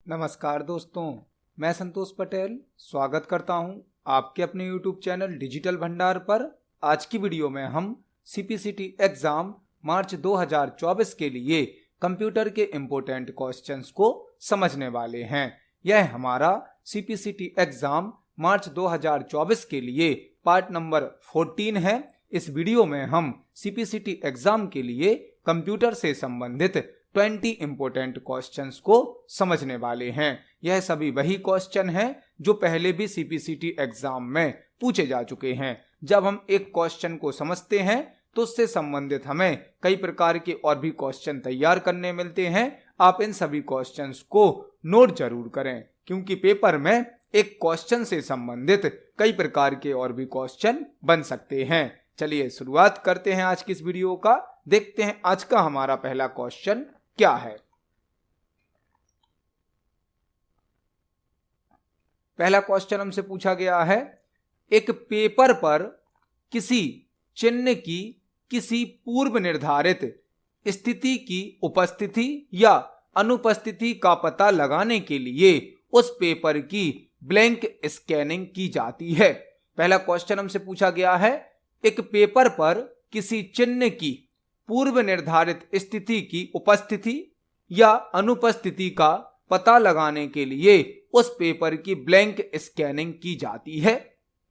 नमस्कार दोस्तों, मैं संतोष पटेल स्वागत करता हूं आपके अपने YouTube चैनल डिजिटल भंडार पर। आज की वीडियो में हम CPCT एग्जाम मार्च 2024 के लिए कंप्यूटर के इम्पोर्टेंट क्वेश्चंस को समझने वाले हैं। यह हमारा CPCT एग्जाम मार्च 2024 के लिए पार्ट नंबर 14 है। इस वीडियो में हम CPCT एग्जाम के लिए कंप्यूटर से संबंधित 20 इंपोर्टेंट क्वेश्चंस को समझने वाले हैं। यह सभी वही क्वेश्चन हैं जो पहले भी CPCT एग्जाम में पूछे जा चुके हैं। जब हम एक क्वेश्चन को समझते हैं तो उससे संबंधित हमें कई प्रकार के और भी क्वेश्चन तैयार करने मिलते हैं। आप इन सभी क्वेश्चंस को नोट जरूर करें, क्योंकि पेपर में एक क्वेश्चन से संबंधित कई प्रकार के और भी क्वेश्चन बन सकते हैं। चलिए शुरुआत करते हैं आज की इस वीडियो का। देखते हैं आज का हमारा पहला क्वेश्चन क्या है। पहला क्वेश्चन हमसे पूछा गया है, एक पेपर पर किसी चिन्ह की किसी पूर्व निर्धारित स्थिति की उपस्थिति या अनुपस्थिति का पता लगाने के लिए उस पेपर की ब्लैंक स्कैनिंग की जाती है। पहला क्वेश्चन हमसे पूछा गया है, एक पेपर पर किसी चिन्ह की पूर्व निर्धारित स्थिति की उपस्थिति या अनुपस्थिति का पता लगाने के लिए उस पेपर की ब्लैंक स्कैनिंग की जाती है।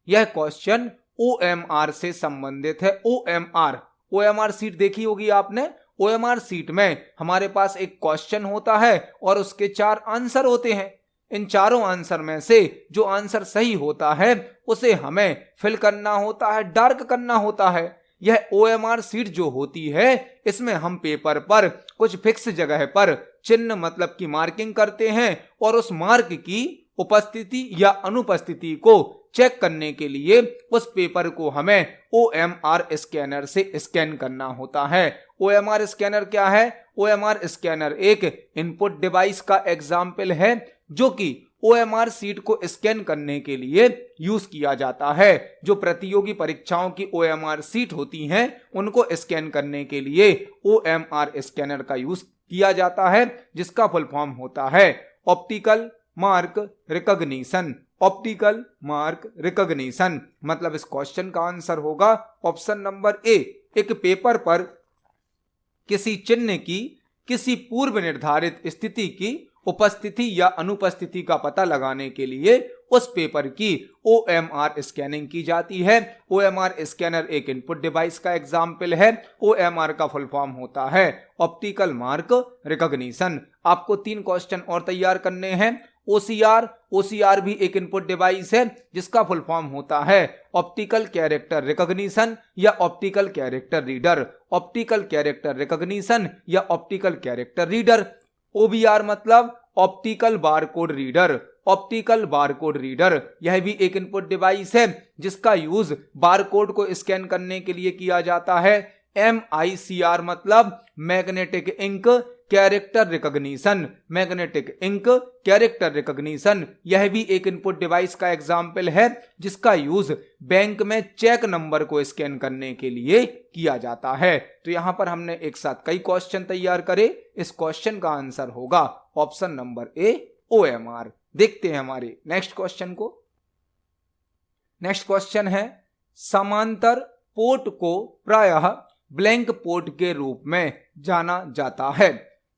यह क्वेश्चन OMR से संबंधित है। OMR सीट देखी होगी आपने। OMR सीट में हमारे पास एक क्वेश्चन होता है और उसके 4 आंसर होते हैं। इन चारों आंसर में से जो आंसर सही होता है उसे हमें फिल करना होता है, डार्क करना होता है। यह OMR सीट जो होती है, इसमें हम पेपर पर कुछ फिक्स जगह पर चिन्ह मतलब की मार्किंग करते हैं और उस मार्क की उपस्थिति या अनुपस्थिति को चेक करने के लिए उस पेपर को हमें OMR स्कैनर से स्कैन करना होता है। OMR स्कैनर क्या है? OMR स्कैनर एक इनपुट डिवाइस का एग्जाम्पल है जो कि OMR सीट को स्कैन करने के लिए यूज किया जाता है। जो प्रतियोगी परीक्षाओं की OMR सीट होती हैं उनको स्कैन करने के लिए OMR स्कैनर का यूज किया जाता है, जिसका फुल फॉर्म होता है optical mark recognition. Optical mark recognition मतलब इस क्वेश्चन का आंसर होगा ऑप्शन नंबर ए। एक पेपर पर किसी चिन्ह की किसी पूर्व निर्धारित स्थिति की उपस्थिति या अनुपस्थिति का पता लगाने के लिए उस पेपर की OMR स्कैनिंग की जाती है। OMR स्कैनर एक इनपुट डिवाइस का एग्जाम्पल है। OMR का फुल फॉर्म होता है ऑप्टिकल मार्क रिकॉग्निशन। आपको 3 क्वेश्चन और तैयार करने हैं। OCR भी एक इनपुट डिवाइस है जिसका फुल फॉर्म होता है ऑप्टिकल कैरेक्टर रिकॉग्निशन या optical character reader. Optical character recognition या ऑप्टिकल कैरेक्टर रीडर। OBR मतलब optical barcode reader. Optical barcode reader यह भी एक इनपुट डिवाइस है जिसका यूज बारकोड को स्कैन करने के लिए किया जाता है। MICR मतलब magnetic ink character recognition. Magnetic ink character recognition यह भी एक इनपुट डिवाइस का एग्जाम्पल है जिसका यूज बैंक में चेक नंबर को स्कैन करने के लिए किया जाता है। तो यहां पर हमने एक साथ कई क्वेश्चन तैयार करे। इस क्वेश्चन का आंसर होगा ऑप्शन नंबर ए OMR। देखते हैं हमारे नेक्स्ट क्वेश्चन को। नेक्स्ट क्वेश्चन है, समांतर पोर्ट को प्रायः ब्लैंक पोर्ट के रूप में जाना जाता है।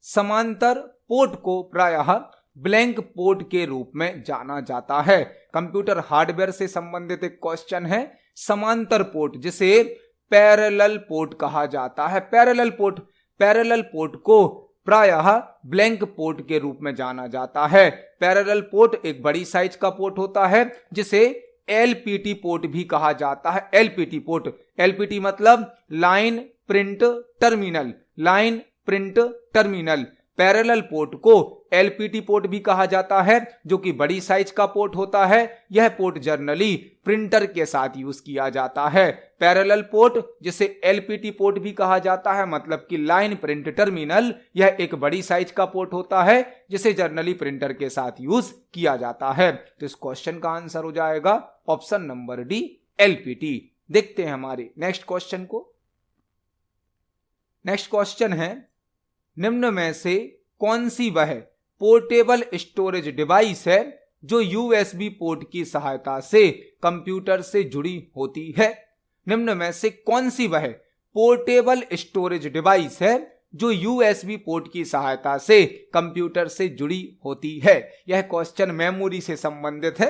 समांतर पोर्ट को प्रायः ब्लैंक पोर्ट के रूप में जाना जाता है। कंप्यूटर हार्डवेयर से संबंधित एक क्वेश्चन है। समांतर पोर्ट जिसे पैरेलल पोर्ट कहा जाता है। पैरेलल पोर्ट को प्रायः ब्लैंक पोर्ट के रूप में जाना जाता है। पैरेलल पोर्ट एक बड़ी साइज का पोर्ट होता है जिसे LPT पोर्ट भी कहा जाता है। LPT पोर्ट, LPT मतलब line print terminal. Line print terminal. Parallel port को LPT पोर्ट भी कहा जाता है जो कि बड़ी साइज का पोर्ट होता है। यह पोर्ट जनरली प्रिंटर के साथ यूज किया जाता है। पैरेलल पोर्ट जिसे LPT पोर्ट भी कहा जाता है मतलब कि लाइन प्रिंट टर्मिनल, यह एक बड़ी साइज का पोर्ट होता है जिसे जनरली प्रिंटर के साथ यूज किया जाता है। तो इस क्वेश्चन का आंसर हो जाएगा ऑप्शन नंबर डी LPT। देखते हैं हमारे नेक्स्ट क्वेश्चन को। नेक्स्ट क्वेश्चन है, निम्न में से कौन सी वह पोर्टेबल स्टोरेज डिवाइस है जो यूएसबी पोर्ट की सहायता से कंप्यूटर से जुड़ी होती है? निम्न में से कौन सी वह पोर्टेबल स्टोरेज डिवाइस है जो यूएसबी पोर्ट की सहायता से कंप्यूटर से जुड़ी होती है? यह क्वेश्चन मेमोरी से संबंधित है।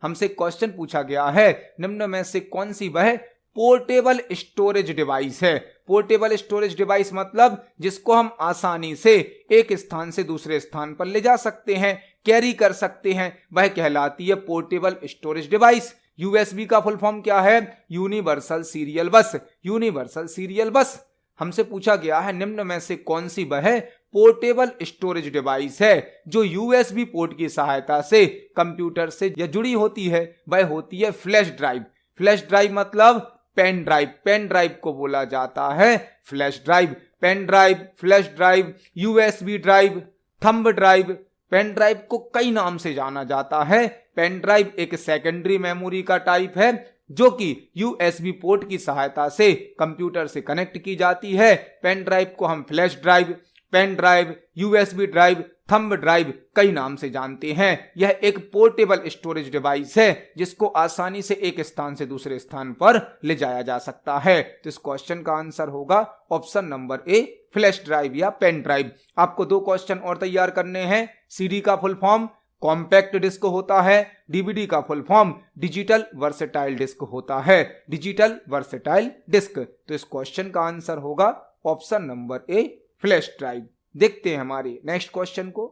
हमसे क्वेश्चन पूछा गया है निम्न में से कौन सी वह पोर्टेबल स्टोरेज डिवाइस है। पोर्टेबल स्टोरेज डिवाइस मतलब जिसको हम आसानी से एक स्थान से दूसरे स्थान पर ले जा सकते हैं, कैरी कर सकते हैं, वह कहलाती है पोर्टेबल स्टोरेज डिवाइस। यूएसबी का फुल फॉर्म क्या है? यूनिवर्सल सीरियल बस। यूनिवर्सल सीरियल बस। हमसे पूछा गया है निम्न में से कौन सी वह पोर्टेबल स्टोरेज डिवाइस है जो यूएसबी पोर्ट की सहायता से कंप्यूटर से जुड़ी होती है? वह होती है फ्लैश ड्राइव। फ्लैश ड्राइव मतलब पेन ड्राइव। पेन ड्राइव को बोला जाता है flash drive. Pen drive, flash drive, USB drive, thumb drive. Pen drive को कई नाम से जाना जाता है। पेन ड्राइव एक सेकेंडरी मेमोरी का टाइप है जो कि यूएसबी पोर्ट की सहायता से कंप्यूटर से कनेक्ट की जाती है। पेन ड्राइव को हम flash drive, pen drive, USB drive, thumb drive कई नाम से जानते हैं। यह एक पोर्टेबल स्टोरेज डिवाइस है जिसको आसानी से एक स्थान से दूसरे स्थान पर ले जाया जा सकता है। तो इस क्वेश्चन का आंसर होगा option number A, flash drive या पेन ड्राइव। आपको 2 क्वेश्चन और तैयार करने हैं। सीडी का फुल फॉर्म कॉम्पैक्ट डिस्क होता है, डीवीडी का full form digital versatile disc होता है। Digital versatile disc. तो इस क्वेश्चन का आंसर होगा option number A, flash drive. देखते हैं हमारे नेक्स्ट क्वेश्चन को।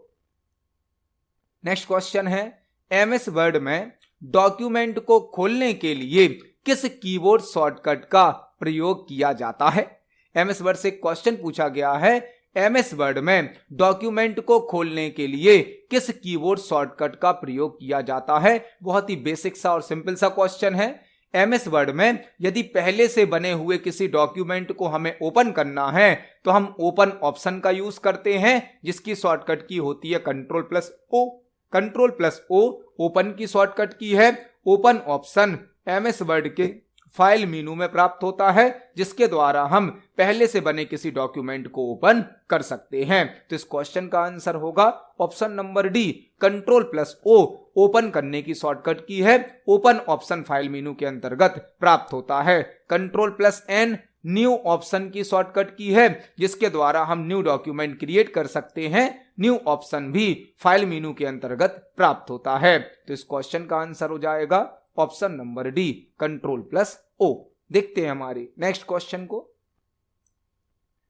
नेक्स्ट क्वेश्चन है एमएस वर्ड में डॉक्यूमेंट को खोलने के लिए किस कीबोर्ड शॉर्टकट का प्रयोग किया जाता है? एमएस वर्ड से क्वेश्चन पूछा गया है एमएस वर्ड में डॉक्यूमेंट को खोलने के लिए किस कीबोर्ड शॉर्टकट का प्रयोग किया जाता है? बहुत ही बेसिक सा और सिंपल सा क्वेश्चन है। एमएस वर्ड में यदि पहले से बने हुए किसी डॉक्यूमेंट को हमें ओपन करना है तो हम ओपन ऑप्शन का यूज करते हैं जिसकी शॉर्टकट की होती है कंट्रोल+O। कंट्रोल+O ओपन की शॉर्टकट की है। ओपन ऑप्शन एमएस वर्ड के फाइल मेनू में प्राप्त होता है जिसके द्वारा हम पहले से बने किसी डॉक्यूमेंट को ओपन कर सकते हैं। तो इस क्वेश्चन का आंसर होगा ऑप्शन नंबर डी, कंट्रोल+O ओपन करने की शॉर्टकट की है। ओपन ऑप्शन फाइल मेनू के अंतर्गत प्राप्त होता है। कंट्रोल+N न्यू ऑप्शन की शॉर्टकट की है जिसके द्वारा हम न्यू डॉक्यूमेंट क्रिएट कर सकते हैं। न्यू ऑप्शन भी फाइल मेनू के अंतर्गत प्राप्त होता है। तो इस क्वेश्चन का आंसर हो जाएगा ऑप्शन नंबर डी, कंट्रोल+O। देखते हैं हमारे नेक्स्ट क्वेश्चन को।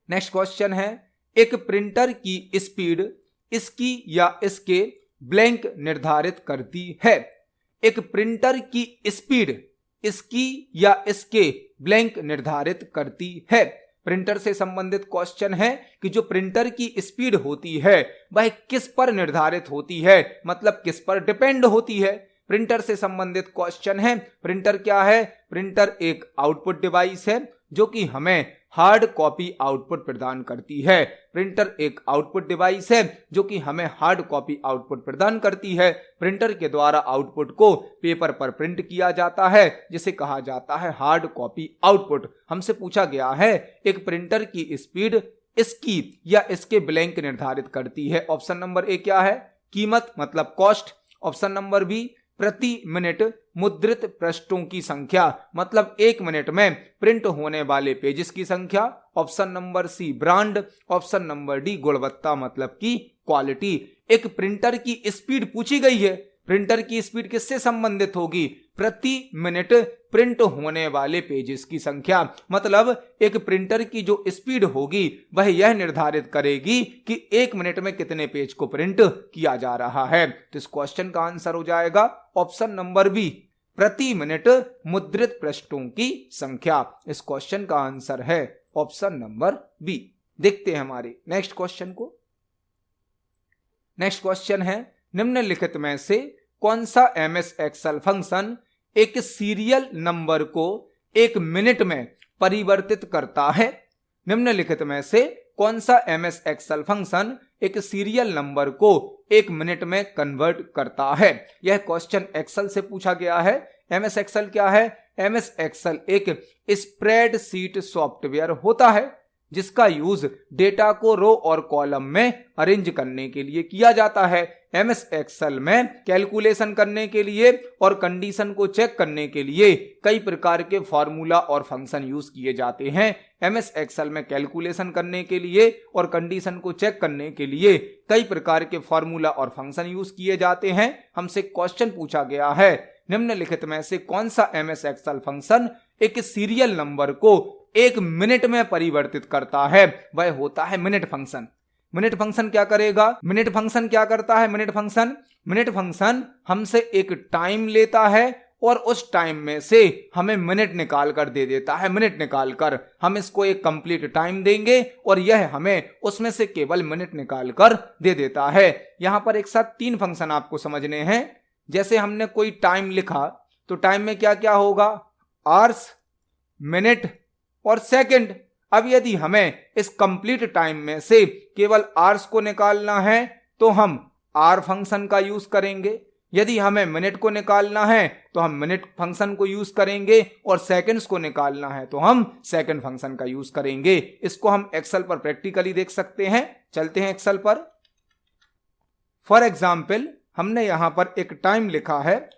नेक्स्ट क्वेश्चन है एक प्रिंटर की स्पीड इसकी या इसके ब्लैंक निर्धारित करती है। एक प्रिंटर की स्पीड इसकी या इसके ब्लैंक निर्धारित करती है। प्रिंटर से संबंधित क्वेश्चन है कि जो प्रिंटर की स्पीड होती है वह किस पर निर्धारित होती है, मतलब किस पर डिपेंड होती है। प्रिंटर से संबंधित क्वेश्चन है। प्रिंटर क्या है? प्रिंटर एक आउटपुट डिवाइस है जो कि हमें हार्ड कॉपी आउटपुट प्रदान करती है। प्रिंटर एक आउटपुट डिवाइस है जो कि हमें हार्ड कॉपी आउटपुट प्रदान करती है। प्रिंटर के द्वारा आउटपुट को पेपर पर प्रिंट किया जाता है जिसे कहा जाता है हार्ड कॉपी आउटपुट। हमसे पूछा गया है एक प्रिंटर की स्पीड इसकी या इसके ब्लैंक निर्धारित करती है। ऑप्शन नंबर ए क्या है? कीमत मतलब कॉस्ट। ऑप्शन नंबर बी प्रति मिनट मुद्रित पृष्ठों की संख्या, मतलब 1 मिनट में प्रिंट होने वाले पेजेस की संख्या। Option number C brand. Option number D गुणवत्ता मतलब की क्वालिटी। एक प्रिंटर की स्पीड पूछी गई है। प्रिंटर की स्पीड किससे संबंधित होगी? प्रति मिनट प्रिंट होने वाले पेजेस की संख्या। मतलब एक प्रिंटर की जो स्पीड होगी वह यह निर्धारित करेगी कि 1 मिनट में कितने पेज को प्रिंट किया जा रहा है। तो इस क्वेश्चन का आंसर हो जाएगा ऑप्शन नंबर बी, प्रति मिनट मुद्रित पृष्ठों की संख्या। इस क्वेश्चन का आंसर है ऑप्शन नंबर बी। देखते हैं हमारे नेक्स्ट क्वेश्चन को। नेक्स्ट क्वेश्चन है निम्नलिखित में से कौन सा एमएस एक्सेल फंक्शन एक सीरियल नंबर को 1 मिनट में परिवर्तित करता है? निम्नलिखित में से कौन सा एमएस एक्सेल फंक्शन एक सीरियल नंबर को 1 मिनट में कन्वर्ट करता है? यह क्वेश्चन एक्सेल से पूछा गया है। एमएस एक्सेल क्या है? एमएस एक्सेल एक स्प्रेडशीट सॉफ्टवेयर होता है। जिसका यूज डेटा को रो और कॉलम में अरेंज करने के लिए किया जाता है। एमएस एक्सेल में कैलकुलेशन करने के लिए और कंडीशन को चेक करने के लिए कई प्रकार के फॉर्मूला और फंक्शन यूज किए जाते हैं। एमएस एक्सेल में कैलकुलेशन करने के लिए और कंडीशन को चेक करने के लिए कई प्रकार के फॉर्मूला और फंक्शन यूज किए जाते हैं। हमसे क्वेश्चन पूछा गया है, निम्नलिखित में से कौन सा एमएस एक्सेल फंक्शन एक सीरियल नंबर को 1 मिनट में परिवर्तित करता है? वह होता है मिनट फंक्शन। मिनट फंक्शन क्या करेगा? मिनट फंक्शन क्या करता है? मिनट फंक्शन हमसे एक टाइम लेता है और उस टाइम में से हमें मिनट निकाल कर दे देता है। मिनट निकाल कर हम इसको एक कंप्लीट टाइम देंगे और यह हमें उसमें से केवल मिनट निकाल कर दे देता है। यहां पर एक साथ 3 फंक्शन आपको समझने हैं। जैसे हमने कोई टाइम लिखा तो टाइम में क्या क्या होगा? आवर्स, मिनट और सेकंड। अब यदि हमें इस कंप्लीट टाइम में से केवल आवर्स को निकालना है तो हम आर फंक्शन का यूज करेंगे। यदि हमें मिनट को निकालना है तो हम मिनट फंक्शन को यूज करेंगे और सेकंड्स को निकालना है तो हम सेकंड फंक्शन का यूज करेंगे। इसको हम एक्सेल पर प्रैक्टिकली देख सकते हैं। चलते हैं एक्सेल पर। फॉर एग्जाम्पल हमने यहां पर एक टाइम लिखा है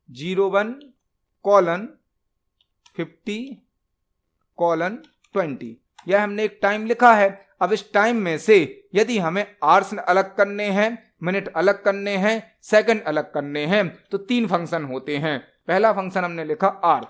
01:50:20। यह हमने एक टाइम लिखा है। अब इस टाइम में से यदि हमें आवर्स अलग करने हैं, मिनट अलग करने हैं, सेकंड अलग करने हैं तो 3 फंक्शन होते हैं। पहला फंक्शन हमने लिखा आर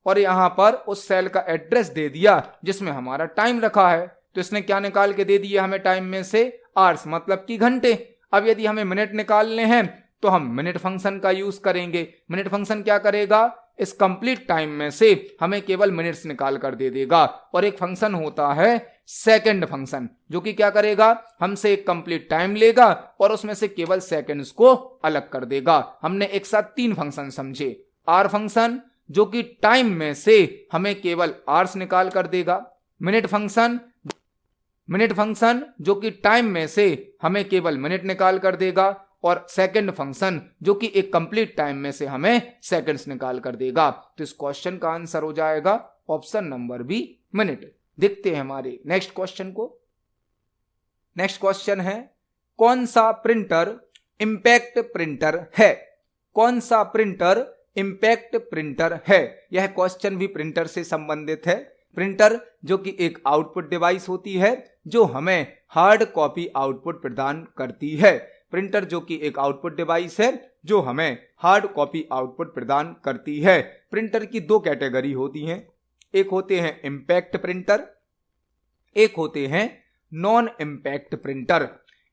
और यहां पर उस सेल का एड्रेस दे दिया जिसमें हमारा टाइम रखा है। तो इसने क्या निकाल के दे दिया हमें टाइम में से? आवर्स, मतलब कि घंटे। अब यदि हमें मिनट निकालने हैं तो हम मिनट फंक्शन का यूज करेंगे। मिनट फंक्शन क्या करेगा? इस कंप्लीट टाइम में से हमें केवल मिनट्स निकाल कर दे देगा। और एक फंक्शन होता है सेकंड फंक्शन, जो कि क्या करेगा? हमसे एक कंप्लीट टाइम लेगा और उसमें से केवल सेकंड्स को अलग कर देगा। हमने एक साथ 3 फंक्शन समझे। आर फंक्शन जो कि टाइम में से हमें केवल आवर्स निकाल कर देगा। मिनट फंक्शन जो कि टाइम में से हमें केवल मिनट निकाल कर देगा। और सेकंड फंक्शन जो कि एक कंप्लीट टाइम में से हमें सेकंड्स निकाल कर देगा। तो इस क्वेश्चन का आंसर हो जाएगा ऑप्शन नंबर बी, मिनट। देखते हैं हमारे नेक्स्ट क्वेश्चन को। नेक्स्ट क्वेश्चन है, कौन सा प्रिंटर इंपैक्ट प्रिंटर है? कौन सा प्रिंटर इंपैक्ट प्रिंटर है? यह क्वेश्चन भी प्रिंटर से संबंधित है। प्रिंटर जो कि एक आउटपुट डिवाइस होती है जो हमें हार्ड कॉपी आउटपुट प्रदान करती है। प्रिंटर जो कि एक आउटपुट डिवाइस है जो हमें हार्ड कॉपी आउटपुट प्रदान करती है। प्रिंटर की 2 कैटेगरी होती हैं। एक होते हैं इंपैक्ट प्रिंटर, एक होते हैं non impact printer.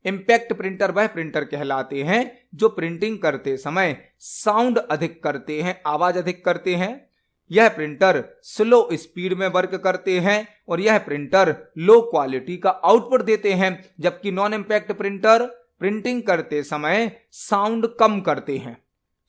Impact printer वह प्रिंटर कहलाते हैं जो प्रिंटिंग करते समय साउंड अधिक करते हैं, आवाज अधिक करते हैं। यह प्रिंटर स्लो स्पीड में वर्क करते हैं और यह प्रिंटर लो क्वालिटी का आउटपुट देते हैं। जबकि नॉन इंपैक्ट प्रिंटर प्रिंटिंग करते समय साउंड कम करते हैं,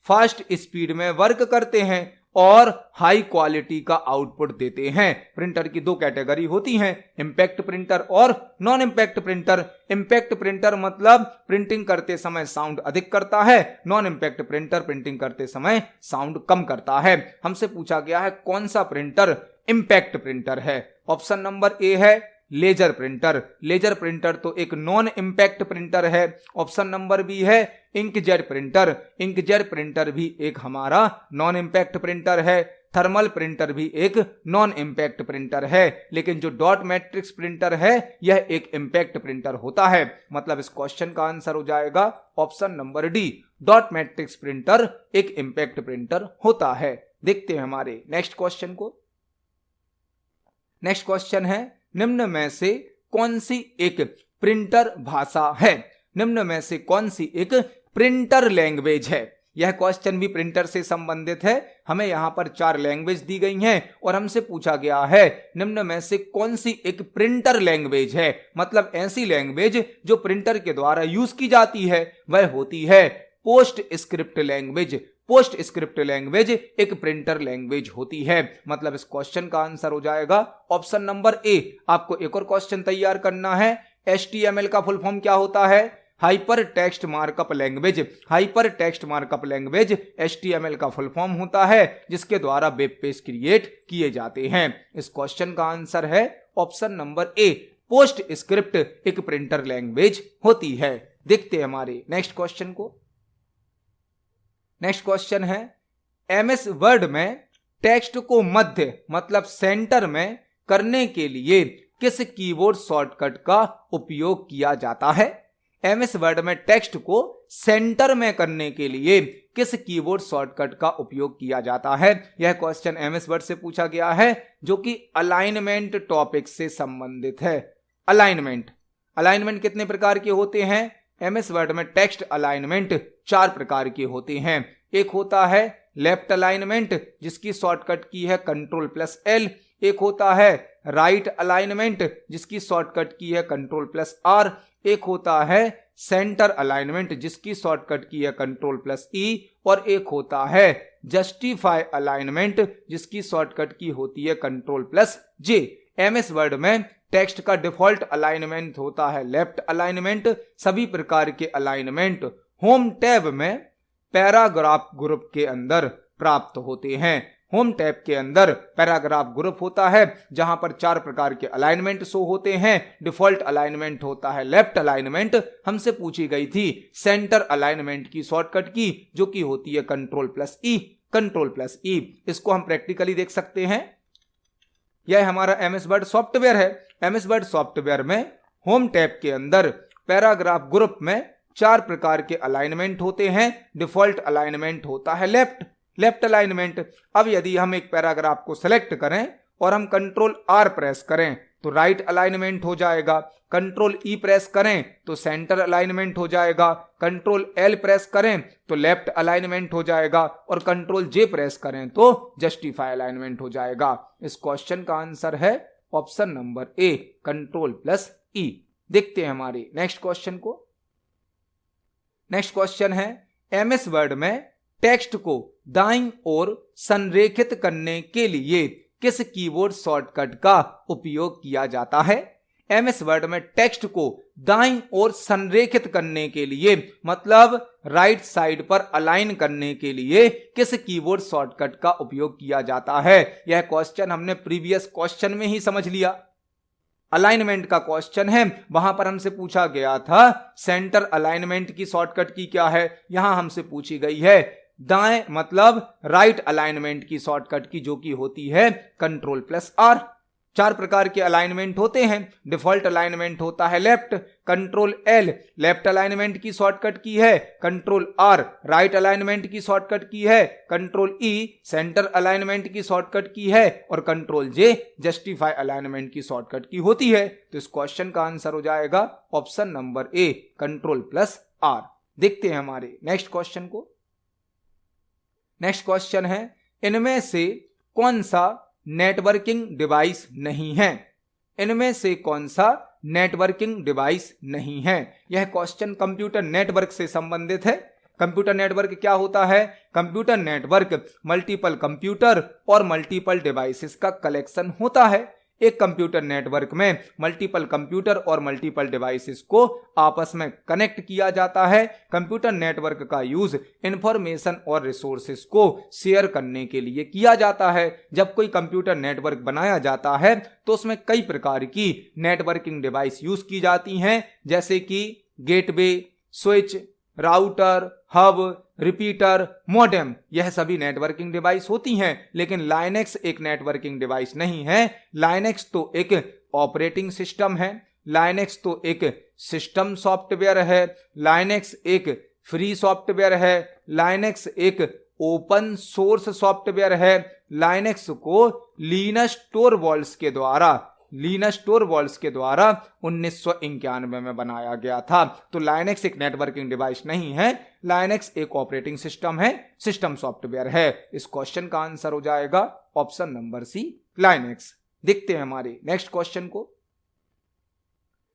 फास्ट स्पीड में वर्क करते हैं और हाई क्वालिटी का आउटपुट देते हैं। प्रिंटर की 2 कैटेगरी होती हैं, इंपैक्ट प्रिंटर और non impact printer. Impact printer मतलब प्रिंटिंग करते समय साउंड अधिक करता है, नॉन इंपैक्ट प्रिंटर प्रिंटिंग करते समय साउंड कम करता है। हमसे पूछा गया है कौन सा प्रिंटर इंपैक्ट प्रिंटर है? ऑप्शन नंबर ए है लेजर प्रिंटर। लेजर प्रिंटर तो एक नॉन इंपैक्ट प्रिंटर है। ऑप्शन नंबर बी है इंकजेट प्रिंटर। इंकजेट प्रिंटर भी एक हमारा नॉन इंपैक्ट प्रिंटर है। थर्मल प्रिंटर भी एक नॉन इंपैक्ट प्रिंटर है। लेकिन जो डॉट मैट्रिक्स प्रिंटर है यह एक इंपैक्ट प्रिंटर होता है। मतलब इस क्वेश्चन का आंसर हो जाएगा option number D, dot matrix printer एक इंपैक्ट प्रिंटर होता है। देखते हैं हमारे नेक्स्ट क्वेश्चन को। नेक्स्ट क्वेश्चन है, निम्न में से कौन सी एक प्रिंटर भाषा है? निम्न में से कौन सी एक प्रिंटर लैंग्वेज है? यह क्वेश्चन भी प्रिंटर से संबंधित है। हमें यहां पर 4 लैंग्वेज दी गई हैं और हमसे पूछा गया है निम्न में से कौन सी एक प्रिंटर लैंग्वेज है। मतलब ऐसी लैंग्वेज जो प्रिंटर के द्वारा यूज की जाती है वह होती है post script language. Post script language एक प्रिंटर लैंग्वेज होती है। मतलब इस क्वेश्चन का आंसर हो जाएगा ऑप्शन नंबर ए। आपको एक और क्वेश्चन तैयार करना है। HTML का फुल फॉर्म क्या होता है? Hyper text markup language. Hyper text markup language HTML का फुल फॉर्म होता है, जिसके द्वारा वेब पेज क्रिएट किए जाते हैं। इस क्वेश्चन का आंसर है ऑप्शन नंबर ए, पोस्ट स्क्रिप्ट एक प्रिंटर लैंग्वेज होती है। देखते हैं हमारे नेक्स्ट क्वेश्चन को। नेक्स्ट क्वेश्चन है, MS वर्ड में टेक्स्ट को मध्य मतलब सेंटर में करने के लिए किस कीबोर्ड शॉर्टकट का उपयोग किया जाता है? MS वर्ड में टेक्स्ट को सेंटर में करने के लिए किस कीबोर्ड शॉर्टकट का उपयोग किया जाता है? यह क्वेश्चन MS वर्ड से पूछा गया है, जो कि अलाइनमेंट टॉपिक से संबंधित है। अलाइनमेंट कितने प्रकार के होते हैं? MS वर्ड में टेक्स्ट अलाइनमेंट 4 प्रकार के होते हैं। एक होता है लेफ्ट अलाइनमेंट, जिसकी शॉर्टकट की है Ctrl+L। एक होता है राइट अलाइनमेंट, जिसकी शॉर्टकट की है Ctrl+R। एक होता है सेंटर अलाइनमेंट, जिसकी शॉर्टकट की है Ctrl+E। और एक होता है जस्टिफाई अलाइनमेंट, जिसकी शॉर्टकट की होती है Ctrl+J। MS वर्ड में टेक्स्ट का डिफॉल्ट अलाइनमेंट होता है लेफ्ट अलाइनमेंट। सभी प्रकार के अलाइनमेंट होम टैब में पैराग्राफ ग्रुप के अंदर प्राप्त होते हैं। होम टैब के अंदर पैराग्राफ ग्रुप होता है, जहां पर 4 प्रकार के अलाइनमेंट शो होते हैं। डिफॉल्ट अलाइनमेंट होता है लेफ्ट अलाइनमेंट। हमसे पूछी गई थी सेंटर अलाइनमेंट की शॉर्टकट की, जो कि होती है Ctrl+E। Ctrl+E इसको हम प्रैक्टिकली देख सकते हैं। यह हमारा MS वर्ड सॉफ्टवेयर है। MS वर्ड सॉफ्टवेयर में होम टैब के अंदर पैराग्राफ ग्रुप में 4 प्रकार के अलाइनमेंट होते हैं। डिफॉल्ट अलाइनमेंट होता है लेफ्ट अलाइनमेंट। अब यदि हम एक पैराग्राफ को सेलेक्ट करें और हम Ctrl+R प्रेस करें तो राइट अलाइनमेंट हो जाएगा। Ctrl+E प्रेस करें तो सेंटर अलाइनमेंट हो जाएगा। Ctrl+L प्रेस करें तो लेफ्ट अलाइनमेंट हो जाएगा। और Ctrl+J प्रेस करें तो जस्टिफाई अलाइनमेंट हो जाएगा। इस क्वेश्चन का आंसर है ऑप्शन नंबर ए, Ctrl+E। देखते हैं हमारे नेक्स्ट क्वेश्चन को। नेक्स्ट क्वेश्चन है, MS वर्ड में टेक्स्ट को दाईं ओर संरेखित करने के लिए किस कीबोर्ड शॉर्टकट का उपयोग किया जाता है? MS वर्ड में टेक्स्ट को दाईं ओर संरेखित करने के लिए मतलब राइट साइड पर अलाइन करने के लिए किस कीबोर्ड शॉर्टकट का उपयोग किया जाता है? यह क्वेश्चन हमने प्रीवियस क्वेश्चन में ही समझ लिया। अलाइनमेंट का क्वेश्चन है, वहां पर हमसे पूछा गया था सेंटर अलाइनमेंट की शॉर्टकट की क्या है। यहां हमसे पूछी गई है दाएं मतलब राइट अलाइनमेंट की शॉर्टकट की, जो कि होती है Ctrl+R। 4 प्रकार के अलाइनमेंट होते हैं। डिफॉल्ट अलाइनमेंट होता है लेफ्ट। Ctrl+L लेफ्ट अलाइनमेंट की शॉर्टकट की है। Ctrl+R राइट अलाइनमेंट की शॉर्टकट की है। Ctrl+E सेंटर अलाइनमेंट की शॉर्टकट की है। और Ctrl+J जस्टिफाई अलाइनमेंट की शॉर्टकट की होती है। तो इस क्वेश्चन का आंसर हो जाएगा ऑप्शन नंबर ए, Ctrl+R। देखते हैं हमारे नेक्स्ट क्वेश्चन को। नेक्स्ट क्वेश्चन है, इनमें से कौन सा नेटवर्किंग डिवाइस नहीं है? इनमें से कौन सा नेटवर्किंग डिवाइस नहीं है? यह क्वेश्चन कंप्यूटर नेटवर्क से संबंधित है। कंप्यूटर नेटवर्क क्या होता है? कंप्यूटर नेटवर्क मल्टीपल कंप्यूटर और मल्टीपल डिवाइसेस का कलेक्शन होता है। एक कंप्यूटर नेटवर्क में मल्टीपल कंप्यूटर और मल्टीपल डिवाइसेस को आपस में कनेक्ट किया जाता है। कंप्यूटर नेटवर्क का यूज इंफॉर्मेशन और रिसोर्सेस को शेयर करने के लिए किया जाता है। जब कोई कंप्यूटर नेटवर्क बनाया जाता है तो उसमें कई प्रकार की नेटवर्किंग डिवाइस यूज की जाती हैं, जैसे कि gateway, switch, router, hub, repeater, modem. यह सभी नेटवर्किंग डिवाइस होती हैं। लेकिन लाइनेक्स एक नेटवर्किंग डिवाइस नहीं है। लाइनेक्स तो एक ऑपरेटिंग सिस्टम है। लाइनेक्स तो एक सिस्टम सॉफ्टवेयर है। लाइनेक्स एक फ्री सॉफ्टवेयर है। लाइनेक्स एक ओपन सोर्स सॉफ्टवेयर है। लाइनेक्स को लिनस टोरवाल्ड्स के द्वारा 1991 में बनाया गया था। तो लाइनेक्स एक नेटवर्किंग डिवाइस नहीं है। लाइनेक्स एक ऑपरेटिंग सिस्टम है, सिस्टम सॉफ्टवेयर है। इस क्वेश्चन का आंसर हो जाएगा ऑप्शन नंबर सी, लाइनेक्स। देखते हैं हमारे नेक्स्ट क्वेश्चन को।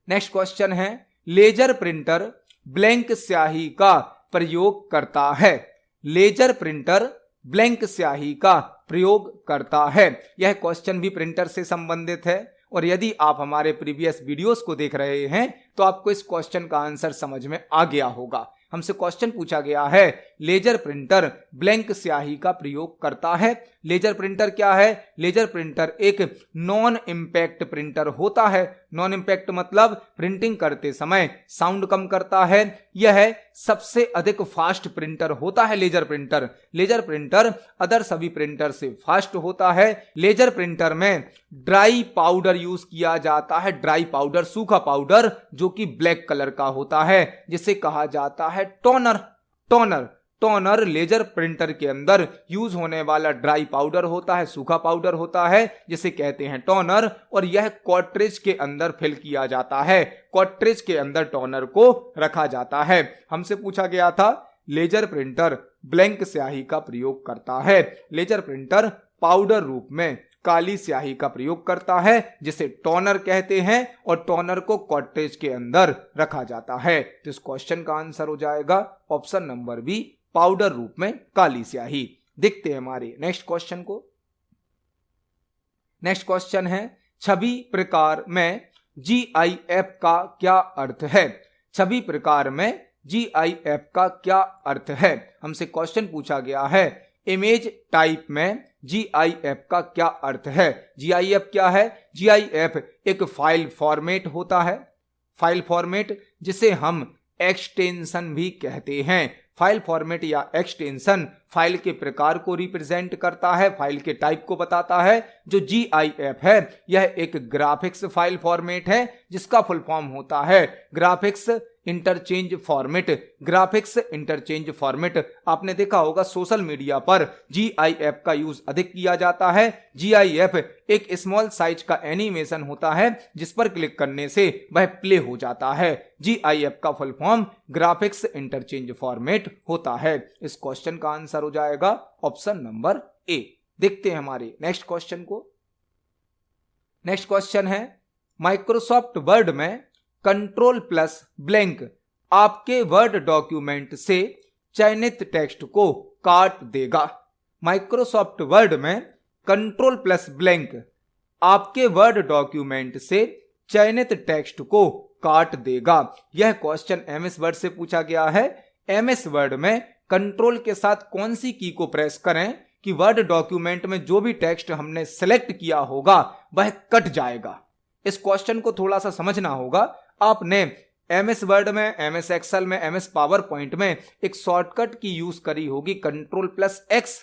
नेक्स्ट क्वेश्चन है, लेजर प्रिंटर ब्लैंक स्याही का प्रयोग करता है। लेजर प्रिंटर ब्लैंक स्याही का प्रयोग करता है। यह क्वेश्चन भी प्रिंटर से संबंधित है और यदि आप हमारे प्रीवियस वीडियोस को देख रहे हैं तो आपको इस क्वेश्चन का आंसर समझ में आ गया होगा। हमसे क्वेश्चन पूछा गया है, लेजर प्रिंटर ब्लैंक स्याही का प्रयोग करता है। लेजर प्रिंटर क्या है? लेजर प्रिंटर एक नॉन इंपैक्ट प्रिंटर होता है। नॉन इंपैक्ट मतलब प्रिंटिंग करते समय साउंड कम करता है। यह सबसे अधिक फास्ट प्रिंटर होता है laser printer. Laser printer other सभी प्रिंटर से फास्ट होता है। लेजर प्रिंटर में ड्राई पाउडर यूज किया जाता है। ड्राई पाउडर, सूखा पाउडर, जो कि ब्लैक कलर का होता है, जिसे कहा जाता है टोनर। टोनर लेजर प्रिंटर के अंदर यूज होने वाला ड्राई पाउडर होता है, सूखा पाउडर होता है, जिसे कहते हैं टोनर। और यह कार्ट्रिज के अंदर फिल किया जाता है। कार्ट्रिज के अंदर टोनर को रखा जाता है। हमसे पूछा गया था, लेजर प्रिंटर ब्लैंक स्याही का प्रयोग करता है। लेजर प्रिंटर पाउडर रूप में काली स्याही का प्रयोग करता है, जिसे टोनर कहते हैं, और टोनर को कार्ट्रिज के अंदर रखा जाता है। तो इस क्वेश्चन का आंसर हो जाएगा ऑप्शन नंबर बी, पाउडर रूप में काली स्याही। देखते हैं हमारे नेक्स्ट क्वेश्चन को। नेक्स्ट क्वेश्चन है, छवि प्रकार में GIF का क्या अर्थ है? छवि प्रकार में GIF का क्या अर्थ है? हमसे क्वेश्चन पूछा गया है, इमेज टाइप में GIF का क्या अर्थ है? GIF क्या है? GIF एक फाइल फॉर्मेट होता है। फाइल फॉर्मेट, जिसे हम एक्सटेंशन भी कहते हैं। फाइल फॉर्मेट या एक्सटेंशन फाइल के प्रकार को रिप्रेजेंट करता है, फाइल के टाइप को बताता है। जो GIF है यह एक ग्राफिक्स फाइल फॉर्मेट है, जिसका फुल फॉर्म होता है graphics interchange format. Graphics interchange format आपने देखा होगा सोशल मीडिया पर GIF का यूज अधिक किया जाता है। GIF एक स्मॉल साइज का एनिमेशन होता है, जिस पर क्लिक करने से वह प्ले हो जाता है। GIF का full form graphics interchange format होता है। इस क्वेश्चन का आंसर हो जाएगा ऑप्शन नंबर ए। देखते हैं हमारे नेक्स्ट क्वेश्चन को। नेक्स्ट क्वेश्चन है, माइक्रोसॉफ्ट वर्ड में कंट्रोल प्लस ब्लैंक आपके वर्ड डॉक्यूमेंट से चयनित टेक्स्ट को काट देगा। माइक्रोसॉफ्ट वर्ड में कंट्रोल प्लस ब्लैंक आपके वर्ड डॉक्यूमेंट से चयनित टेक्स्ट को काट देगा। यह क्वेश्चन MS वर्ड से पूछा गया है। MS वर्ड में कंट्रोल के साथ कौन सी की को प्रेस करें कि वर्ड डॉक्यूमेंट में जो भी टेक्स्ट हमने सेलेक्ट किया होगा वह कट जाएगा। इस क्वेश्चन को थोड़ा सा समझना होगा। आपने MS वर्ड में, MS एक्सेल में, MS पावर पॉइंट में एक शॉर्टकट की यूज करी होगी, control plus x.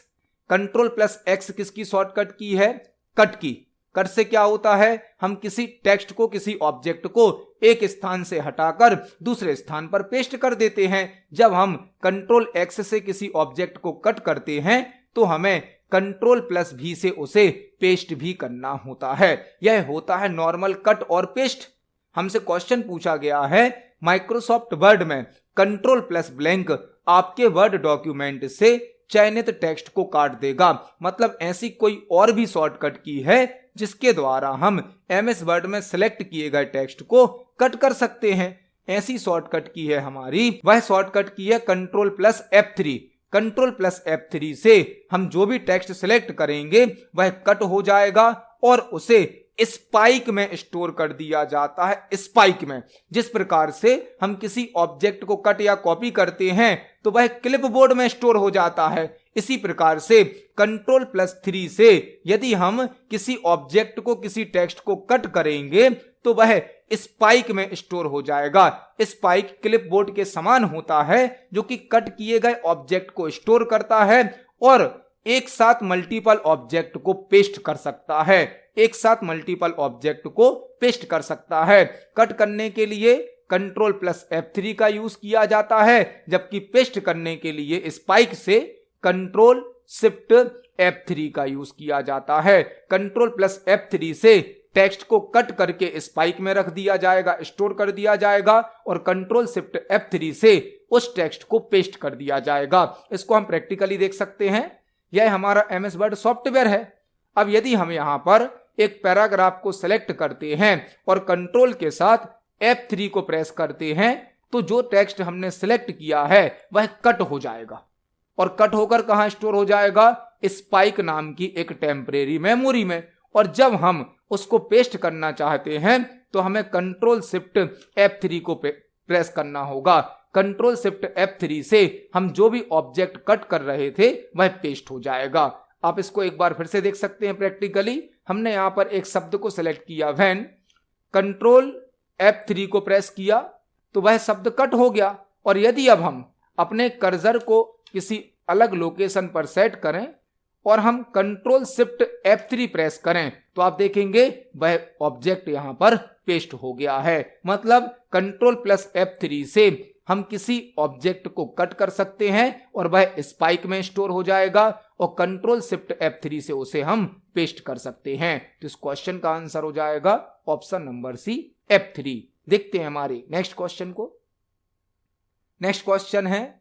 Control plus x किसकी शॉर्टकट की है? कट की। कट से क्या होता है? हम किसी टेक्स्ट को, किसी ऑब्जेक्ट को एक स्थान से हटाकर दूसरे स्थान पर पेस्ट कर देते हैं। जब हम कंट्रोल एक्स से किसी ऑब्जेक्ट को कट करते हैं तो हमें कंट्रोल प्लस V से उसे पेस्ट भी करना होता है। यह होता है नॉर्मल कट और पेस्ट। हमसे क्वेश्चन पूछा गया है, माइक्रोसॉफ्ट वर्ड में कंट्रोल प्लस ब्लैंक आपके वर्ड डॉक्यूमेंट से चयनित टेक्स्ट को काट देगा। मतलब ऐसी कोई और भी शॉर्टकट की है जिसके द्वारा हम MS वर्ड में सिलेक्ट किए गए टेक्स्ट को कट कर सकते हैं। ऐसी शॉर्टकट की है हमारी, वह शॉर्टकट की है control plus F3। Control plus F3 से हम जो भी टेक्स्ट सिलेक्ट करेंगे वह कट हो जाएगा और उसे स्पाइक में स्टोर कर दिया जाता है। स्पाइक में, जिस प्रकार से हम किसी ऑब्जेक्ट को कट या कॉपी करते हैं तो वह क्लिपबोर्ड में स्टोर हो जाता है, इसी प्रकार से कंट्रोल प्लस 3 से यदि हम किसी ऑब्जेक्ट को, किसी टेक्स्ट को कट करेंगे तो वह स्पाइक में स्टोर हो जाएगा। स्पाइक क्लिपबोर्ड के समान होता है जो कि कट किए गए ऑब्जेक्ट को स्टोर करता है और एक साथ मल्टीपल ऑब्जेक्ट को पेस्ट कर सकता है। एक साथ मल्टीपल ऑब्जेक्ट को पेस्ट कर सकता है। कट करने के लिए कंट्रोल प्लस F3 का यूज किया जाता है, जबकि पेस्ट करने के लिए स्पाइक से कंट्रोल शिफ्ट F3 का यूज किया जाता है। कंट्रोल प्लस F3 से टेक्स्ट को कट करके स्पाइक में रख दिया जाएगा, स्टोर कर दिया जाएगा, और कंट्रोल शिफ्ट F3 से उस टेक्स्ट को पेस्ट कर दिया जाएगा। इसको हम प्रैक्टिकली देख सकते हैं। यह हमारा MS वर्ड सॉफ्टवेयर है। अब यदि हम यहां पर एक पैराग्राफ को सिलेक्ट करते हैं और कंट्रोल के साथ F3 को प्रेस करते हैं तो जो टेक्स्ट हमने सिलेक्ट किया है वह कट हो जाएगा। और कट होकर कहां स्टोर हो जाएगा? स्पाइक नाम की एक टेम्परेरी मेमोरी में। और जब हम उसको पेस्ट करना चाहते हैं तो हमें कंट्रोल शिफ्ट F3 को प्रेस करना होगा। कंट्रोल शिफ्ट F3 से हम जो भी ऑब्जेक्ट कट कर रहे थे वह पेस्ट हो जाएगा। आप इसको एक बार फिर से देख सकते हैं प्रैक्टिकली। हमने यहां पर एक शब्द को सिलेक्ट किया व्हेन, कंट्रोल F3 को प्रेस किया तो वह शब्द कट हो गया। और यदि अब हम अपने कर्सर को किसी अलग लोकेशन पर सेट करें और हम कंट्रोल शिफ्ट F3 प्रेस करें तो आप देखेंगे वह ऑब्जेक्ट यहां पर पेस्ट हो गया है। मतलब कंट्रोल प्लस F3 से हम किसी ऑब्जेक्ट को कट कर सकते हैं और वह स्पाइक में स्टोर हो जाएगा, और कंट्रोल शिफ्ट F3 से उसे हम पेस्ट कर सकते हैं। तो इस क्वेश्चन का आंसर हो जाएगा ऑप्शन नंबर सी, F3। देखते हैं हमारे नेक्स्ट क्वेश्चन को। नेक्स्ट क्वेश्चन है,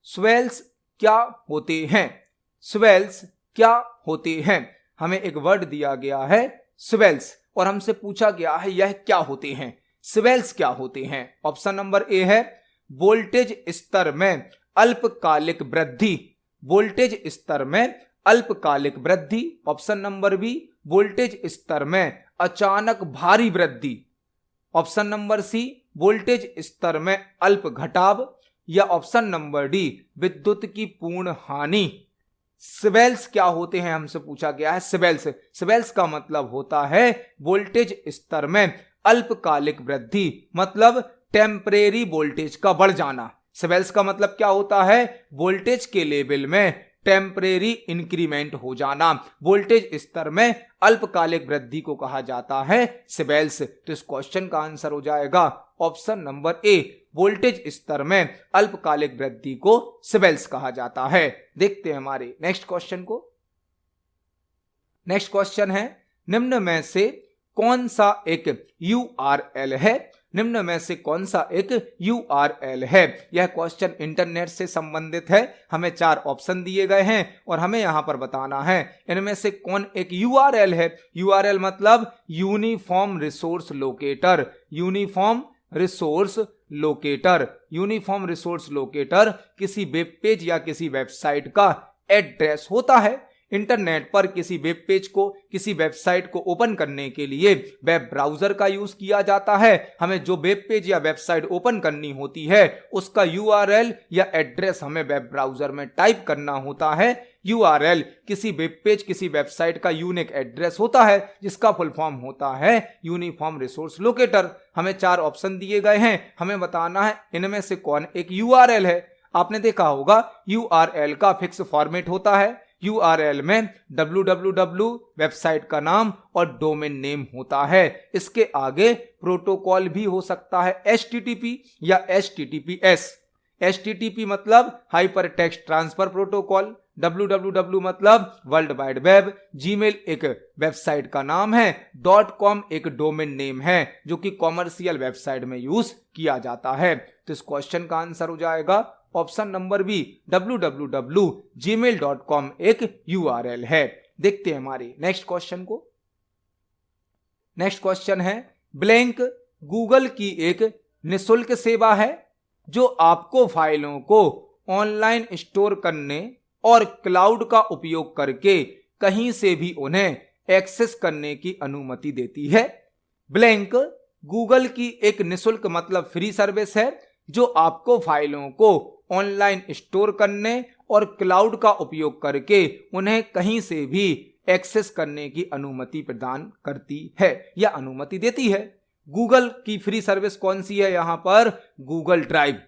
स्वेल्स क्या होते हैं? स्वेल्स क्या होते हैं? हमें एक वर्ड दिया गया है स्वेल्स और हमसे पूछा गया है यह क्या होते हैं। स्वेल्स क्या होते हैं? ऑप्शन नंबर ए है वोल्टेज स्तर में अल्पकालिक वृद्धि। वोल्टेज स्तर में अल्पकालिक वृद्धि। ऑप्शन नंबर बी वोल्टेज स्तर में अचानक भारी वृद्धि। ऑप्शन नंबर सी वोल्टेज स्तर में अल्प घटाव, या ऑप्शन नंबर डी विद्युत की पूर्ण हानि। स्वेल्स क्या होते हैं हमसे पूछा गया है। स्वेल्स, स्वेल्स का मतलब होता है वोल्टेज स्तर में अल्पकालिक वृद्धि, मतलब टेम्परेरी वोल्टेज का बढ़ जाना। स्वेल्स का मतलब क्या होता है? वोल्टेज के लेवल में टेम्परेरी इंक्रीमेंट हो जाना। वोल्टेज स्तर में अल्पकालिक वृद्धि को कहा जाता है स्वेल्स। तो इस क्वेश्चन का आंसर हो जाएगा ऑप्शन नंबर ए, वोल्टेज स्तर में अल्पकालिक वृद्धि को स्वेल्स कहा जाता है। देखते हैं हमारे नेक्स्ट क्वेश्चन को। नेक्स्ट क्वेश्चन है, निम्न में से कौन सा एक URL है? निम्न में से कौन सा एक URL है? यह क्वेश्चन इंटरनेट से संबंधित है। हमें 4 ऑप्शन दिए गए हैं और हमें यहां पर बताना है इनमें से कौन एक URL है। URL मतलब uniform resource locator. Uniform resource locator. Uniform resource locator किसी वेब पेज या किसी वेबसाइट का एड्रेस होता है। इंटरनेट पर किसी वेब पेज को, किसी वेबसाइट को ओपन करने के लिए वेब ब्राउजर का यूज किया जाता है। हमें जो वेब पेज या वेबसाइट ओपन करनी होती है उसका URL या एड्रेस हमें वेब ब्राउजर में टाइप करना होता है। URL किसी वेब पेज, किसी वेबसाइट का यूनिक एड्रेस होता है जिसका फुल फॉर्म होता है यूनिफॉर्म रिसोर्स लोकेटर। हमें 4 ऑप्शन दिए गए हैं, हमें बताना है इनमें से कौन एक URL है। आपने देखा होगा URL का फिक्स फॉर्मेट होता है। URL में www वेबसाइट का नाम और डोमेन नेम होता है। इसके आगे प्रोटोकॉल भी हो सकता है HTTP या HTTPS। HTTP मतलब hyper text transfer protocol. www मतलब वर्ल्ड वाइड वेब। जीमेल एक वेबसाइट का नाम है। .com एक डोमेन नेम है जो कि कॉमर्शियल वेबसाइट में यूज किया जाता है। तो इस क्वेश्चन का आंसर हो जाएगा ऑप्शन नंबर बी, www.gmail.com एक URL है। देखते हैं हमारे नेक्स्ट क्वेश्चन को। नेक्स्ट क्वेश्चन है, ब्लैंक गूगल की एक निःशुल्क सेवा है जो आपको फाइलों को ऑनलाइन स्टोर करने और क्लाउड का उपयोग करके कहीं से भी उन्हें एक्सेस करने की अनुमति देती है। ब्लैंक गूगल की एक निःशुल्क मतलब फ्री सर्विस है जो आपको फाइलों को ऑनलाइन स्टोर करने और क्लाउड का उपयोग करके उन्हें कहीं से भी एक्सेस करने की अनुमति प्रदान करती है या अनुमति देती है। गूगल की फ्री सर्विस कौन सी है? यहां पर गूगल ड्राइव।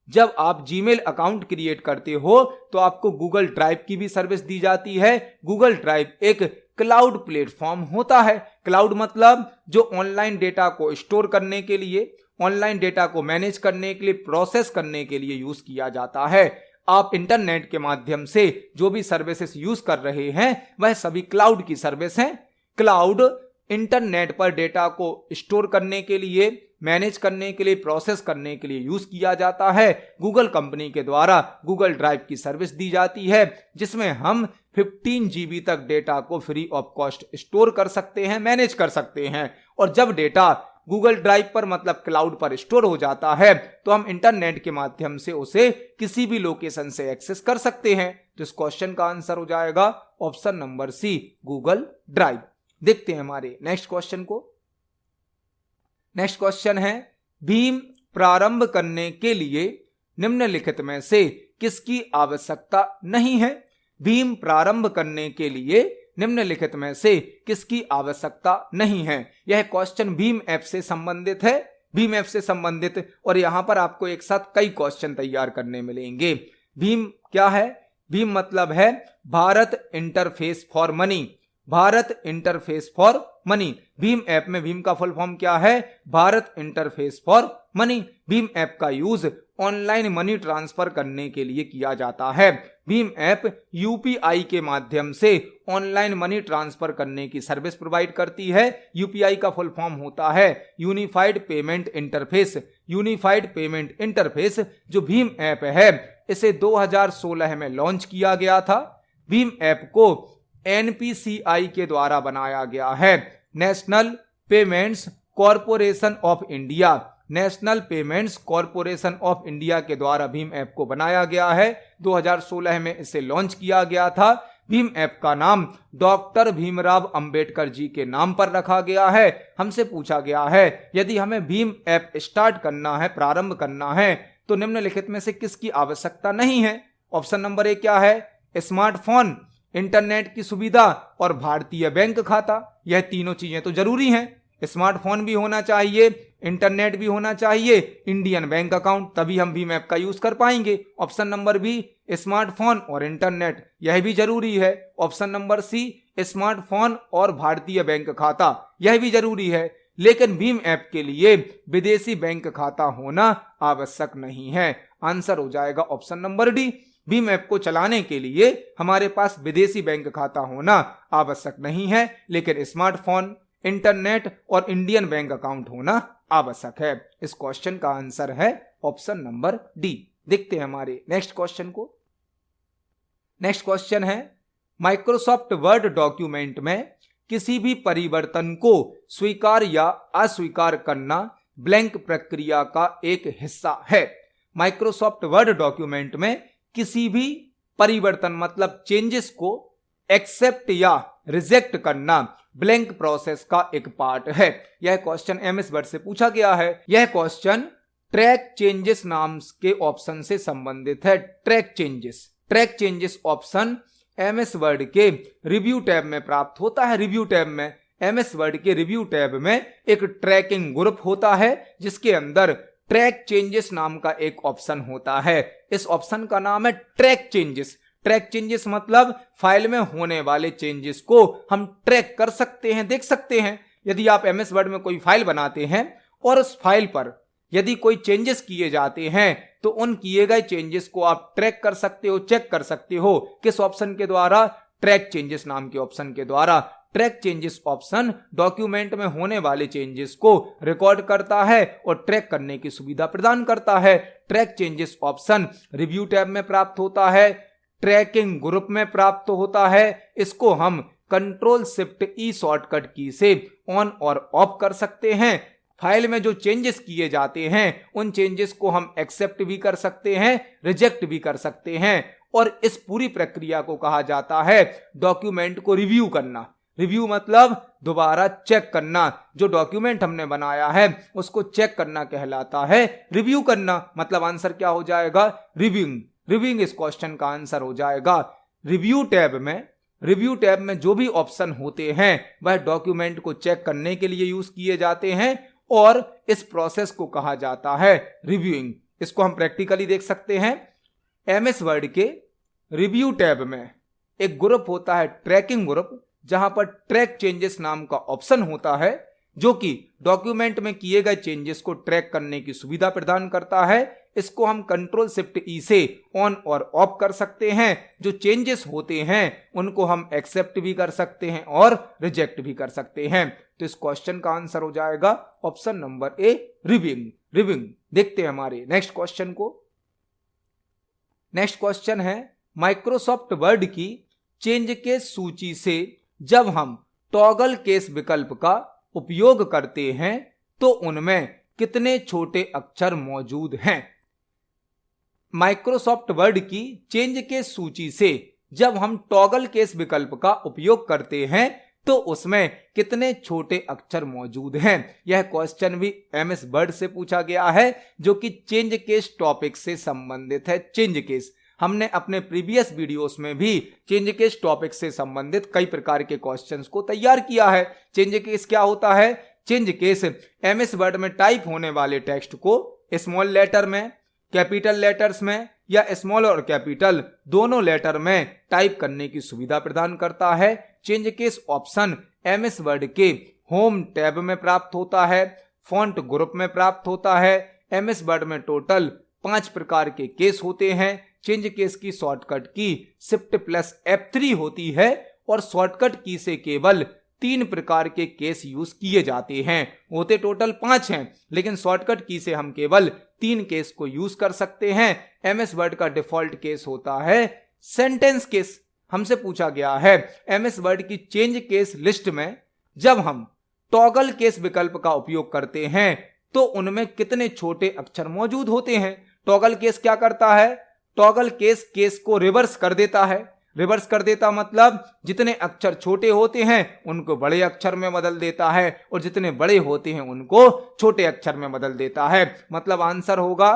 जब आप जीमेल अकाउंट क्रिएट करते हो तो आपको गूगल ड्राइव की भी सर्विस दी जाती है। गूगल ड्राइव एक क्लाउड प्लेटफॉर्म होता है। क्लाउड मतलब जो ऑनलाइन डेटा को स्टोर करने के लिए, ऑनलाइन डेटा को मैनेज करने के लिए, प्रोसेस करने के लिए यूज किया जाता है। आप इंटरनेट के माध्यम से जो भी सर्विसेज यूज कर रहे हैं वह सभी क्लाउड की सर्विस हैं। क्लाउड इंटरनेट पर डेटा को स्टोर करने के लिए, मैनेज करने के लिए, प्रोसेस करने के लिए यूज किया जाता है। गूगल कंपनी के द्वारा गूगल ड्राइव की सर्विस दी जाती है जिसमें हम 15 GB तक डेटा को फ्री ऑफ कॉस्ट स्टोर कर सकते हैं, मैनेज कर सकते हैं। और जब डेटा गूगल ड्राइव पर मतलब क्लाउड पर स्टोर हो जाता है तो हम इंटरनेट के माध्यम से उसे किसी भी लोकेशन से एक्सेस कर सकते हैं। तो इस क्वेश्चन का आंसर हो जाएगा option number C, Google Drive. देखते हैं हमारे नेक्स्ट क्वेश्चन को। नेक्स्ट क्वेश्चन है, भीम प्रारंभ करने के लिए निम्नलिखित में से किसकी आवश्यकता नहीं है? भीम प्रारंभ करने के लिए निम्नलिखित में से किसकी आवश्यकता नहीं है? यह क्वेश्चन भीम ऐप से संबंधित है, भीम ऐप से संबंधित, और यहां पर आपको एक साथ कई क्वेश्चन तैयार करने मिलेंगे। भीम क्या है? भीम मतलब है Bharat interface for money, Bharat interface for money. Bhim app में भीम का फुल फॉर्म क्या है? Bharat interface for money. Bhim app का यूज ऑनलाइन मनी ट्रांसफर करने के लिए किया जाता है। भीम ऐप यूपीआई के माध्यम से ऑनलाइन मनी ट्रांसफर करने की सर्विस प्रोवाइड करती है। यूपीआई का फुल फॉर्म होता है unified payment interface. Unified payment interface जो भीम ऐप है, इसे 2016 में लॉन्च किया गया था। भीम ऐप को एनपीसीआई के द्वारा बनाया गया है, national payments corporation of India. National payments corporation of India के द्वारा भीम ऐप को बनाया गया है। 2016 में इसे लॉन्च किया गया था। भीम ऐप का नाम डॉक्टर भीमराव अंबेडकर जी के नाम पर रखा गया है। हमसे पूछा गया है यदि हमें भीम ऐप स्टार्ट करना है, प्रारंभ करना है, तो निम्नलिखित में से किसकी आवश्यकता नहीं है? ऑप्शन नंबर ए क्या है? स्मार्टफोन, इंटरनेट की सुविधा और भारतीय बैंक खाता। यह तीनों चीजें तो जरूरी हैं। स्मार्टफोन भी होना चाहिए, इंटरनेट भी होना चाहिए, इंडियन बैंक अकाउंट, तभी हम भीम ऐप का यूज कर पाएंगे। ऑप्शन नंबर बी स्मार्टफोन और इंटरनेट, यह भी जरूरी है। ऑप्शन नंबर सी स्मार्टफोन और भारतीय बैंक खाता, यह भी जरूरी है। लेकिन भीम ऐप के लिए विदेशी बैंक खाता होना आवश्यक नहीं है। आंसर हो जाएगा option number D. Bhim app को चलाने के लिए हमारे पास विदेशी बैंक खाता होना आवश्यक नहीं है, लेकिन स्मार्टफोन, इंटरनेट और इंडियन बैंक अकाउंट होना आवश्यक है। इस क्वेश्चन का आंसर है ऑप्शन नंबर डी। देखते हैं हमारे नेक्स्ट क्वेश्चन को। नेक्स्ट क्वेश्चन है, माइक्रोसॉफ्ट वर्ड डॉक्यूमेंट में किसी भी परिवर्तन को स्वीकार या अस्वीकार करना ब्लैंक प्रक्रिया का एक हिस्सा है। माइक्रोसॉफ्ट वर्ड डॉक्यूमेंट में किसी भी परिवर्तन मतलब चेंजेस को एक्सेप्ट या रिजेक्ट करना ब्लैंक प्रोसेस का एक पार्ट है। यह क्वेश्चन एमएस वर्ड से पूछा गया है। यह क्वेश्चन ट्रैक चेंजेस नाम के ऑप्शन से संबंधित है। Track changes option MS word के रिव्यू टैब में प्राप्त होता है। रिव्यू टैब में, एमएस वर्ड के रिव्यू टैब में एक ट्रैकिंग ग्रुप होता है जिसके अंदर ट्रैक चेंजेस नाम का एक ऑप्शन होता है। इस ऑप्शन का नाम है ट्रैक चेंजेस। ट्रैक चेंजेस मतलब फाइल में होने वाले चेंजेस को हम ट्रैक कर सकते हैं, देख सकते हैं। यदि आप एमएस वर्ड में कोई फाइल बनाते हैं और उस फाइल पर यदि कोई चेंजेस किए जाते हैं तो उन किए गए चेंजेस को आप ट्रैक कर सकते हो, चेक कर सकते हो। किस ऑप्शन के द्वारा? ट्रैक चेंजेस नाम के ऑप्शन के द्वारा। ट्रैक चेंजेस ऑप्शन डॉक्यूमेंट में होने वाले चेंजेस को रिकॉर्ड करता है और ट्रैक करने की सुविधा प्रदान करता है। Track changes option review tab में प्राप्त होता है, ट्रैकिंग ग्रुप में प्राप्त होता है। इसको हम कंट्रोल शिफ्ट ई शॉर्टकट की से ऑन और ऑफ कर सकते हैं। फाइल में जो चेंजेस किए जाते हैं उन चेंजेस को हम एक्सेप्ट भी कर सकते हैं, रिजेक्ट भी कर सकते हैं। और इस पूरी प्रक्रिया को कहा जाता है डॉक्यूमेंट को रिव्यू करना। रिव्यू मतलब दोबारा चेक करना। जो डॉक्यूमेंट हमने बनाया है उसको चेक करना कहलाता है रिव्यू करना। मतलब आंसर क्या हो जाएगा? रिव्यूइंग इस क्वेश्चन का आंसर हो जाएगा। रिव्यू टैब में जो भी ऑप्शन होते हैं वह डॉक्यूमेंट को चेक करने के लिए यूज किए जाते हैं और इस प्रोसेस को कहा जाता है रिव्यूइंग। इसको हम प्रैक्टिकली देख सकते हैं। एमएस वर्ड के रिव्यू टैब में एक ग्रुप होता है ट्रैकिंग ग्रुप, जहां पर ट्रैक चेंजेस नाम का ऑप्शन होता है जो कि डॉक्यूमेंट में किए गए चेंजेस को ट्रैक करने की सुविधा प्रदान करता है। इसको हम कंट्रोल शिफ्ट ई से ऑन और ऑफ कर सकते हैं। जो चेंजेस होते हैं उनको हम एक्सेप्ट भी कर सकते हैं और रिजेक्ट भी कर सकते हैं। तो इस क्वेश्चन का आंसर हो जाएगा ऑप्शन नंबर ए, रिव्यूइंग। देखते हैं हमारे नेक्स्ट क्वेश्चन को। नेक्स्ट क्वेश्चन है, माइक्रोसॉफ्ट वर्ड की चेंज के सूची से जब हम टॉगल केस विकल्प का उपयोग करते हैं तो उनमें कितने छोटे अक्षर मौजूद हैं? माइक्रोसॉफ्ट वर्ड की चेंज के सूची से जब हम टॉगल केस विकल्प का उपयोग करते हैं तो उसमें कितने छोटे अक्षर मौजूद हैं। यह क्वेश्चन भी MS वर्ड से पूछा गया है, जो कि चेंज केस टॉपिक से संबंधित है। चेंज केस हमने अपने प्रीवियस वीडियोस में भी चेंज केस टॉपिक से संबंधित कई प्रकार के क्वेश्चंस को तैयार किया है। चेंज केस क्या होता है? चेंज केस MS वर्ड में टाइप होने वाले टेक्स्ट को स्मॉल लेटर में, कैपिटल लेटर्स में या स्मॉल और कैपिटल दोनों लेटर में टाइप करने की सुविधा प्रदान करता है। Change case option MS word के होम टैब में प्राप्त होता है, फॉन्ट ग्रुप में प्राप्त होता है। MS वर्ड में टोटल 5 प्रकार के केस होते हैं। चेंज केस की शॉर्टकट की Shift+F3 होती है और शॉर्टकट की से केवल 3 प्रकार के केस यूज किए जाते हैं। होते टोटल 5 हैं, लेकिन शॉर्टकट की से हम केवल 3 केस को यूज कर सकते हैं। MS वर्ड का डिफॉल्ट केस होता है सेंटेंस केस। हमसे पूछा गया है MS वर्ड की चेंज केस लिस्ट में जब हम टॉगल केस विकल्प का उपयोग करते हैं तो उनमें कितने छोटे अक्षर मौजूद होते हैं। टॉगल केस क्या करता है? टॉगल केस को रिवर्स कर देता है। रिवर्स कर देता मतलब जितने अक्षर छोटे होते हैं उनको बड़े अक्षर में बदल देता है और जितने बड़े होते हैं उनको छोटे अक्षर में बदल देता है। मतलब आंसर होगा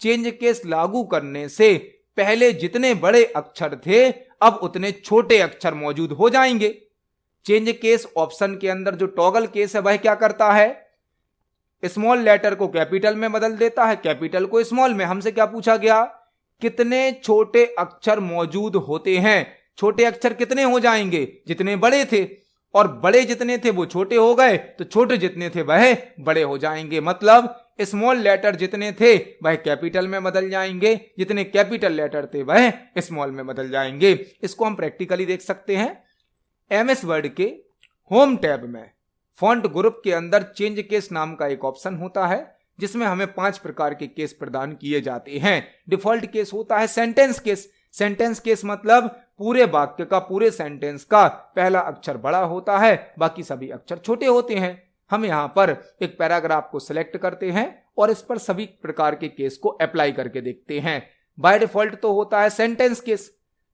चेंज केस लागू करने से पहले जितने बड़े अक्षर थे अब उतने छोटे अक्षर मौजूद हो जाएंगे। चेंज केस ऑप्शन के अंदर जो टॉगल केस है वह क्या करता है? स्मॉल लेटर को कैपिटल में बदल देता है, कैपिटल को स्मॉल में। हमसे क्या पूछा गया? कितने छोटे अक्षर मौजूद होते हैं। छोटे अक्षर कितने हो जाएंगे? जितने बड़े थे, और बड़े जितने थे वो छोटे हो गए, तो छोटे जितने थे वह बड़े हो जाएंगे। मतलब स्मॉल लेटर जितने थे वह कैपिटल में बदल जाएंगे, जितने कैपिटल लेटर थे वह स्मॉल में बदल जाएंगे। इसको हम प्रैक्टिकली देख सकते हैं। MS वर्ड के होम टैब में फॉन्ट ग्रुप के अंदर चेंज केस नाम का एक ऑप्शन होता है जिसमें हमें 5 प्रकार के केस प्रदान किए जाते हैं। डिफॉल्ट केस होता है सेंटेंस केस। सेंटेंस केस मतलब पूरे वाक्य का, पूरे सेंटेंस का पहला अक्षर बड़ा होता है, बाकी सभी अक्षर छोटे होते हैं। हम यहाँ पर एक पैराग्राफ को सिलेक्ट करते हैं और इस पर सभी प्रकार के केस को अप्लाई करके देखते हैं। बाय डिफॉल्ट तो होता है सेंटेंस केस।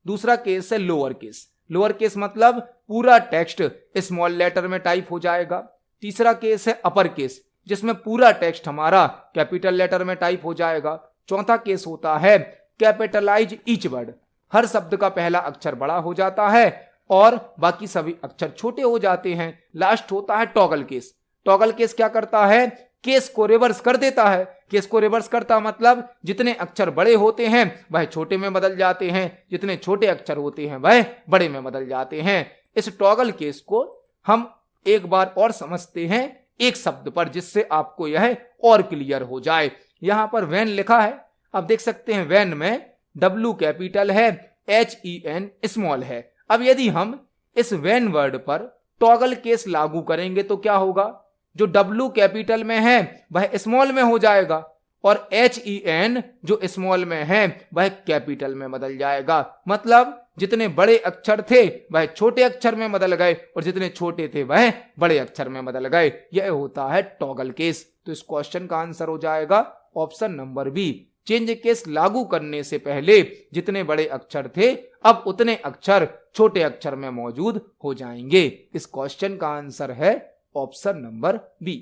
दूसरा केस है लोअर केस। लोअर केस मतलब पूरा टेक्स्ट स्मॉल लेटर में टाइप हो जाएगा। तीसरा केस है अपर केस, जिसमें पूरा टेक्स्ट हमारा कैपिटल लेटर में टाइप हो जाएगा। चौथा केस होता है कैपिटलाइज ईच वर्ड। हर शब्द का पहला अक्षर बड़ा हो जाता है और बाकी सभी अक्षर छोटे हो जाते हैं। लास्ट होता है टॉगल केस। टॉगल केस क्या करता है? केस को रिवर्स कर देता है। केस को रिवर्स करता मतलब जितने अक्षर बड़े होते हैं वह छोटे में बदल जाते हैं, जितने छोटे अक्षर होते हैं वह बड़े में बदल जाते हैं। इस टॉगल केस को हम एक बार और समझते हैं एक शब्द पर, जिससे आपको यह और क्लियर हो जाए। यहां पर वैन लिखा है, आप देख सकते हैं वैन में W कैपिटल है, HEN स्मॉल है। अब यदि हम इस वैन वर्ड पर टॉगल केस लागू करेंगे तो क्या होगा? जो W कैपिटल में है वह स्मॉल में हो जाएगा और HEN जो स्मॉल में है वह कैपिटल में बदल जाएगा। मतलब जितने बड़े अक्षर थे वह छोटे अक्षर में बदल गए और जितने छोटे थे वह बड़े अक्षर में बदल गए। यह होता है टॉगल केस। तो इस क्वेश्चन का आंसर हो जाएगा option number B. Change case लागू करने से पहले जितने बड़े अक्षर थे अब उतने अक्षर छोटे अक्षर में मौजूद हो जाएंगे। इस क्वेश्चन का आंसर है ऑप्शन नंबर बी।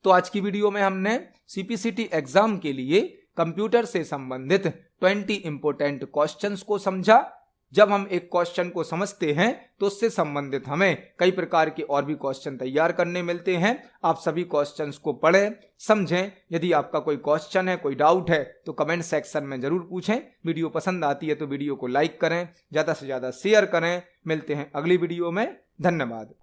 तो आज की वीडियो में हमने CPCT एग्जाम के लिए कंप्यूटर से संबंधित 20 इंपोर्टेंट क्वेश्चंस को समझा। जब हम एक क्वेश्चन को समझते हैं तो उससे संबंधित हमें कई प्रकार के और भी क्वेश्चन तैयार करने मिलते हैं। आप सभी क्वेश्चंस को पढ़ें, समझें। यदि आपका कोई क्वेश्चन है, कोई डाउट है तो कमेंट सेक्शन में जरूर पूछें। वीडियो पसंद आती है तो वीडियो को लाइक करें, ज़्यादा से ज़्यादा शेयर करें। मिलते हैं अगली वीडियो में। धन्यवाद।